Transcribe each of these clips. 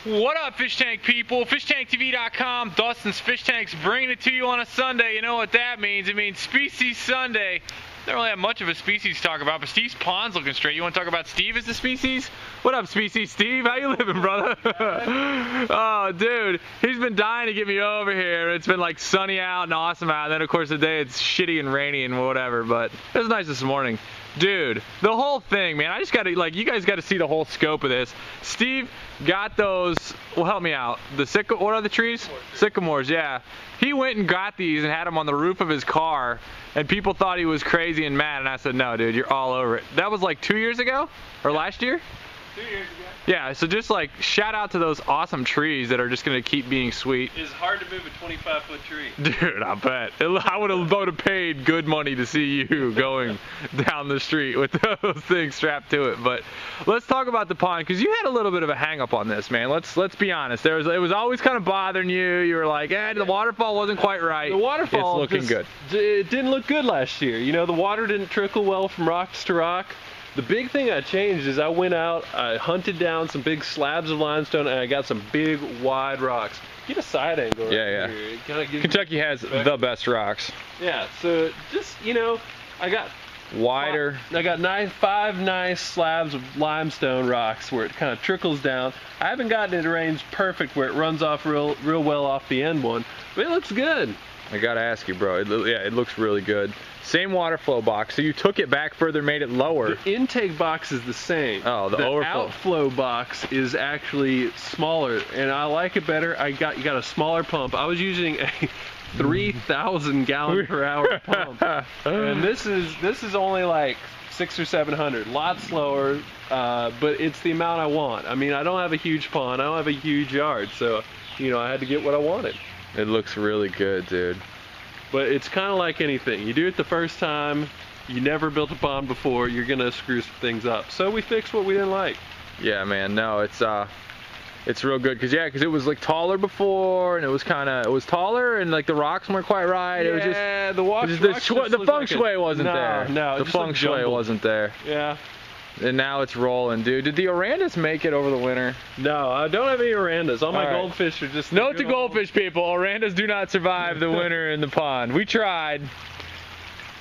What up, fish tank people? FishTankTV.com. Dustin's Fish Tanks bringing it to you on a Sunday. You know what that means? It means Species Sunday. Don't really have much of a species to talk about, but Steve's pond's looking straight. You want to talk about Steve as the species? What up, species Steve? How you living, brother? Oh, dude, he's been dying to get me over here. It's been like sunny out and awesome out, and then of course today it's shitty and rainy and whatever, but it was nice this morning. Dude, the whole thing, man, I just gotta, like, you guys gotta see the whole scope of this. Steve got those, well, help me out, the what are the trees? Sycamores, yeah. He went and got these and had them on the roof of his car, and people thought he was crazy and mad, and I said, no, dude, you're all over it. That was like 2 years ago? Or last year? 2 years ago. Yeah, so just like shout out to those awesome trees that are just gonna keep being sweet. It's hard to move a 25-foot tree. Dude, I bet. I would have paid good money to see you going down the street with those things strapped to it. But let's talk about the pond, because you had a little bit of a hang up on this, man. Let's be honest. It was always kind of bothering you. You were like, the waterfall wasn't quite right. The waterfall it's looking good. It didn't look good last year. You know, the water didn't trickle well from rocks to rock. The big thing I changed is I went out, I hunted down some big slabs of limestone, and I got some big, wide rocks. Get a side angle right here. It kind of gives Kentucky has the best rocks. Yeah, so just, you know, I got wider. I got 5 nice slabs of limestone rocks where it kind of trickles down. I haven't gotten it arranged perfect where it runs off real well off the end one, but it looks good. I gotta ask you, bro. It looks really good. Same water flow box, so you took it back further, made it lower. The intake box is the same. Oh, the overflow. Outflow box is actually smaller, and I like it better. You got a smaller pump. I was using a 3,000 gallon per hour pump, and this is only like 600 or 700. Lots slower, but it's the amount I want. I mean, I don't have a huge pond. I don't have a huge yard, so you know I had to get what I wanted. It looks really good, dude. But it's kind of like anything. You do it the first time, you never built a pond before, you're gonna screw some things up. So we fixed what we didn't like. Yeah, man. No, it's real good because it was like taller before, and it was taller, and like the rocks weren't quite right. Yeah, it was just the feng shui wasn't there. No, the feng shui wasn't there. Yeah. And now it's rolling, dude. Did the orandas make it over the winter? No, I don't have any orandas. All my goldfish are just... Note to goldfish people, orandas do not survive the winter in the pond. We tried.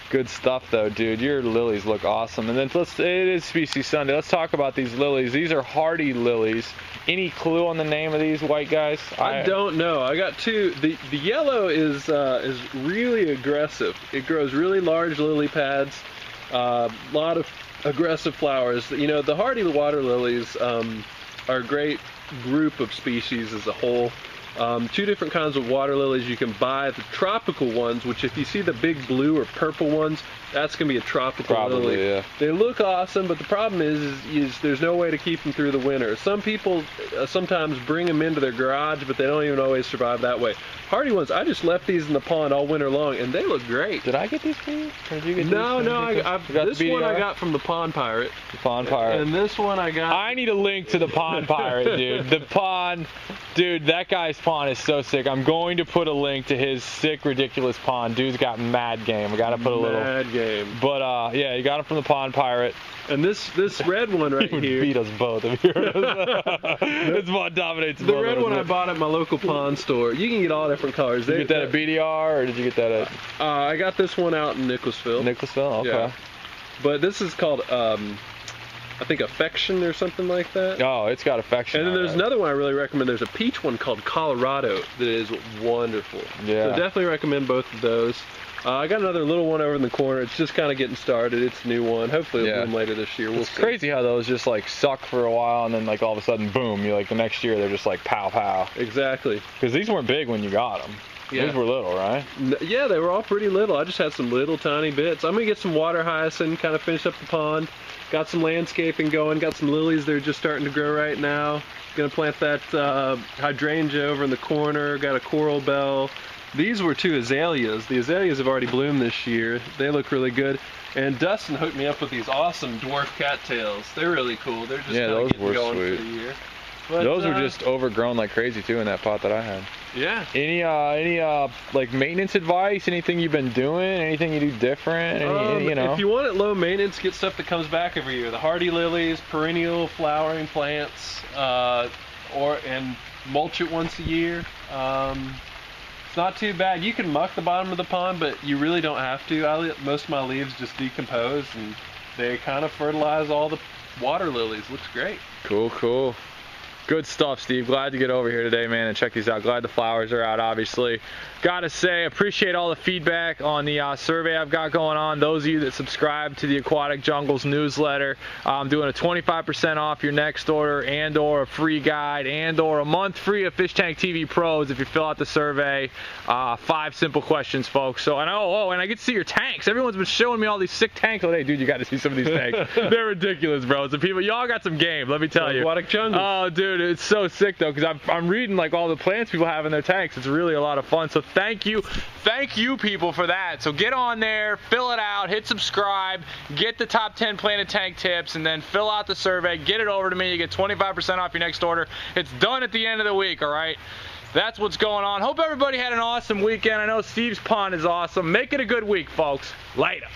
Good stuff though, dude. Your lilies look awesome. And then it is Species Sunday. Let's talk about these lilies. These are hardy lilies. Any clue on the name of these white guys? I don't know. I got two. The yellow is really aggressive. It grows really large lily pads. A lot of aggressive flowers. You know, the hardy water lilies are a great group of species as a whole. Two different kinds of water lilies you can buy. The tropical ones, which if you see the big blue or purple ones, that's going to be a tropical lily. Yeah. They look awesome, but the problem is there's no way to keep them through the winter. Some people sometimes bring them into their garage, but they don't even always survive that way. Hardy ones, I just left these in the pond all winter long, and they look great. Did I get these for you? Or did you get No, these? no, this one I got from the pond.Part. The pond.Part. And this one I got... I need a link to the pond.Part, dude. The pond, dude, that guy's pond is so sick. I'm going to put a link to his sick, ridiculous pond. Dude's got mad game. I gotta put a little... Mad game. But, yeah, you got it from the pond.Part. And this red one right he would here... beat us both if you heard us. This pond dominates the red one I bought at my local pond store. You can get all different colors. Did you get that at BDR, or did you get that at... I got this one out in Nicholasville. Nicholasville? Okay. Yeah. But this is called, I think, Affection or something like that. Oh, it's got Affection. And then there's another one I really recommend. There's a peach one called Colorado that is wonderful. Yeah. So definitely recommend both of those. I got another little one over in the corner. It's just kind of getting started. It's a new one. Hopefully it'll bloom later this year. We'll see. It's crazy how those just like suck for a while, and then like all of a sudden, boom! You like the next year they're just like pow pow. Exactly. Because these weren't big when you got them. Yeah. These were little, right? Yeah, they were all pretty little. I just had some little tiny bits. I'm gonna get some water hyacinth, kind of finish up the pond. Got some landscaping going. Got some lilies that are just starting to grow right now. Gonna plant that hydrangea over in the corner. Got a coral bell. These were 2 azaleas. The azaleas have already bloomed this year. They look really good. And Dustin hooked me up with these awesome dwarf cattails. They're really cool. They're just kind of getting going for the year. But, those were just overgrown like crazy too in that pot that I had. Yeah. Any like maintenance advice? Anything you've been doing? Anything you do different? You know? If you want it low maintenance, get stuff that comes back every year. The hardy lilies, perennial flowering plants, and mulch it once a year. It's not too bad. You can muck the bottom of the pond, but you really don't have to. Most of my leaves just decompose, and they kind of fertilize all the water lilies. Looks great. Cool, cool. Good stuff, Steve. Glad to get over here today, man, and check these out. Glad the flowers are out, obviously. Gotta say, appreciate all the feedback on the survey I've got going on. Those of you that subscribe to the Aquatic Jungles newsletter, I'm doing a 25% off your next order, and/or a free guide, and/or a month free of Fish Tank TV Pros if you fill out the survey. 5 simple questions, folks. So, and and I get to see your tanks. Everyone's been showing me all these sick tanks. Oh, hey, dude, you got to see some of these tanks. They're ridiculous, bro. So, people, y'all got some game. Let me tell you. Aquatic Jungles. Oh, dude, it's so sick though, because I'm reading like all the plants people have in their tanks. It's really a lot of fun. So thank you people for that. So get on there, fill it out, hit subscribe, get the top 10 planted tank tips, and then fill out the survey, get it over to me. You get 25% off your next order. It's done at the end of the week, all right? That's what's going on. Hope everybody had an awesome weekend. I know Steve's pond is awesome. Make it a good week, folks. Later.